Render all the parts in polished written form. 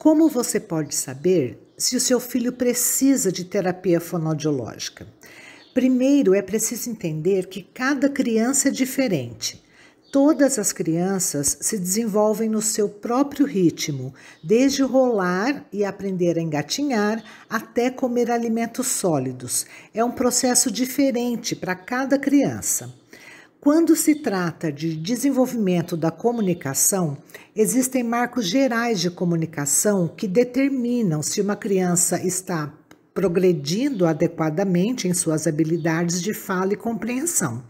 Como você pode saber se o seu filho precisa de terapia fonoaudiológica? Primeiro, é preciso entender que cada criança é diferente. Todas as crianças se desenvolvem no seu próprio ritmo, desde rolar e aprender a engatinhar até comer alimentos sólidos. É um processo diferente para cada criança. Quando se trata de desenvolvimento da comunicação, existem marcos gerais de comunicação que determinam se uma criança está progredindo adequadamente em suas habilidades de fala e compreensão.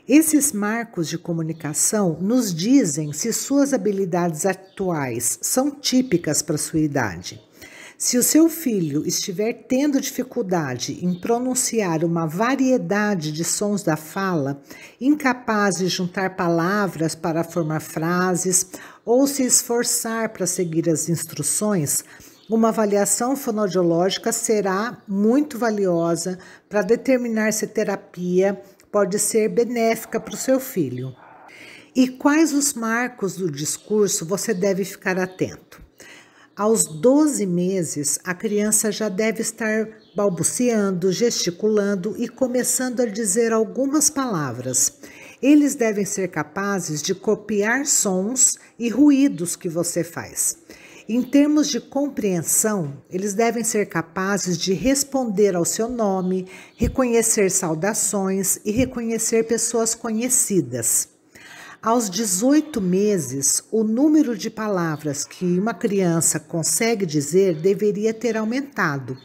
Esses marcos de comunicação nos dizem se suas habilidades atuais são típicas para sua idade. Se o seu filho estiver tendo dificuldade em pronunciar uma variedade de sons da fala, incapaz de juntar palavras para formar frases ou se esforçar para seguir as instruções, uma avaliação fonoaudiológica será muito valiosa para determinar se a terapia pode ser benéfica para o seu filho. E quais os marcos do discurso você deve ficar atento? Aos 12 meses, a criança já deve estar balbuciando, gesticulando e começando a dizer algumas palavras. Eles devem ser capazes de copiar sons e ruídos que você faz. Em termos de compreensão, eles devem ser capazes de responder ao seu nome, reconhecer saudações e reconhecer pessoas conhecidas. Aos 18 meses, o número de palavras que uma criança consegue dizer deveria ter aumentado,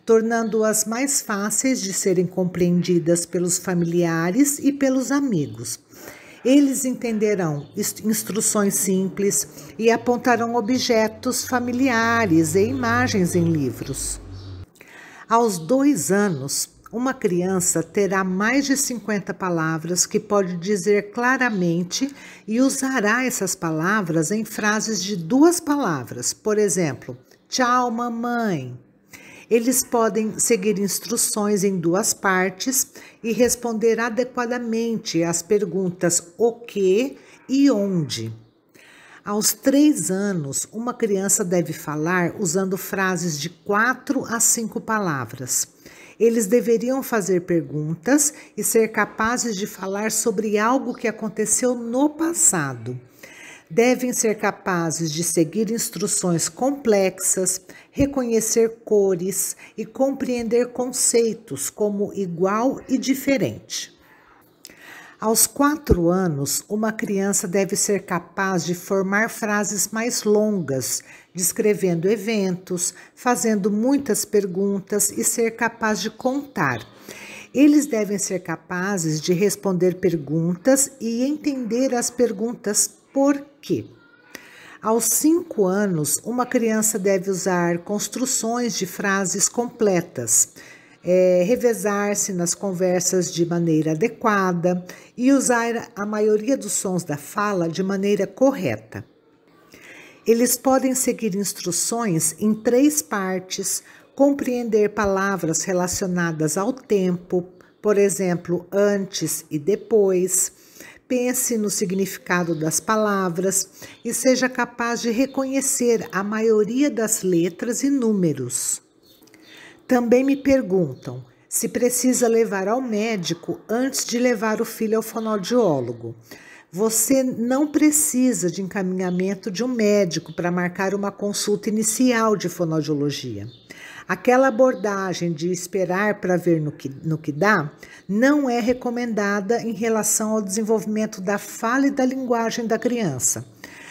tornando-as mais fáceis de serem compreendidas pelos familiares e pelos amigos. Eles entenderão instruções simples e apontarão objetos familiares e imagens em livros. Aos 2 anos, uma criança terá mais de 50 palavras que pode dizer claramente e usará essas palavras em frases de 2 palavras. Por exemplo, tchau, mamãe. Eles podem seguir instruções em 2 partes e responder adequadamente às perguntas o que e onde. Aos 3 anos, uma criança deve falar usando frases de 4 a 5 palavras. Eles deveriam fazer perguntas e ser capazes de falar sobre algo que aconteceu no passado. Devem ser capazes de seguir instruções complexas, reconhecer cores e compreender conceitos como igual e diferente. Aos 4 anos, uma criança deve ser capaz de formar frases mais longas, descrevendo eventos, fazendo muitas perguntas e ser capaz de contar. Eles devem ser capazes de responder perguntas e entender as perguntas por quê. Aos 5 anos, uma criança deve usar construções de frases completas, revezar-se nas conversas de maneira adequada e usar a maioria dos sons da fala de maneira correta. Eles podem seguir instruções em 3 partes, compreender palavras relacionadas ao tempo, por exemplo, antes e depois. Pense no significado das palavras e seja capaz de reconhecer a maioria das letras e números. Também me perguntam se precisa levar ao médico antes de levar o filho ao fonoaudiólogo. Você não precisa de encaminhamento de um médico para marcar uma consulta inicial de fonoaudiologia. Aquela abordagem de esperar para ver no que dá não é recomendada em relação ao desenvolvimento da fala e da linguagem da criança.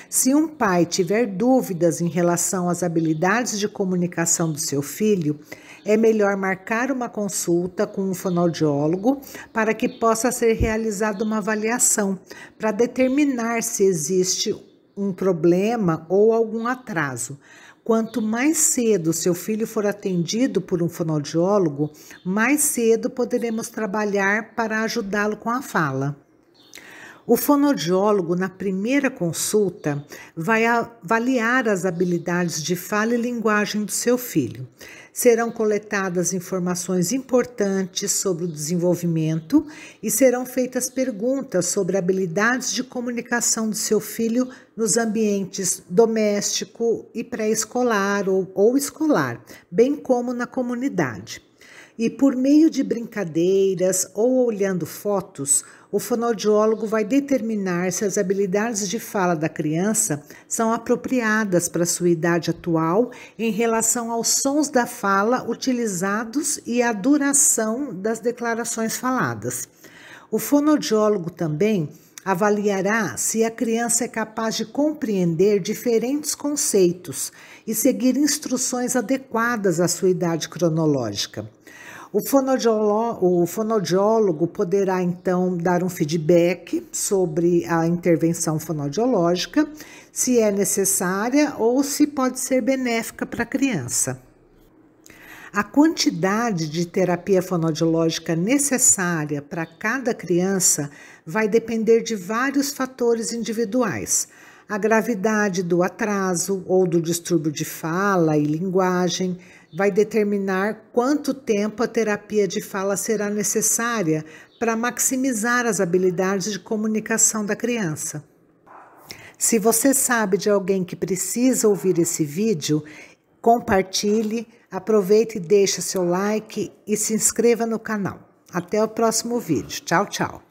Se um pai tiver dúvidas em relação às habilidades de comunicação do seu filho, é melhor marcar uma consulta com um fonoaudiólogo para que possa ser realizada uma avaliação para determinar se existe um problema ou algum atraso. Quanto mais cedo seu filho for atendido por um fonoaudiólogo, mais cedo poderemos trabalhar para ajudá-lo com a fala. O fonoaudiólogo, na primeira consulta, vai avaliar as habilidades de fala e linguagem do seu filho. Serão coletadas informações importantes sobre o desenvolvimento e serão feitas perguntas sobre habilidades de comunicação do seu filho nos ambientes doméstico e pré-escolar ou escolar, bem como na comunidade. E por meio de brincadeiras ou olhando fotos, o fonoaudiólogo vai determinar se as habilidades de fala da criança são apropriadas para a sua idade atual em relação aos sons da fala utilizados e à duração das declarações faladas. O fonoaudiólogo também avaliará se a criança é capaz de compreender diferentes conceitos e seguir instruções adequadas à sua idade cronológica. O fonoaudiólogo poderá, então, dar um feedback sobre a intervenção fonoaudiológica, se é necessária ou se pode ser benéfica para a criança. A quantidade de terapia fonoaudiológica necessária para cada criança vai depender de vários fatores individuais. A gravidade do atraso ou do distúrbio de fala e linguagem vai determinar quanto tempo a terapia de fala será necessária para maximizar as habilidades de comunicação da criança. Se você sabe de alguém que precisa ouvir esse vídeo, compartilhe, aproveite e deixe seu like e se inscreva no canal. Até o próximo vídeo. Tchau, tchau.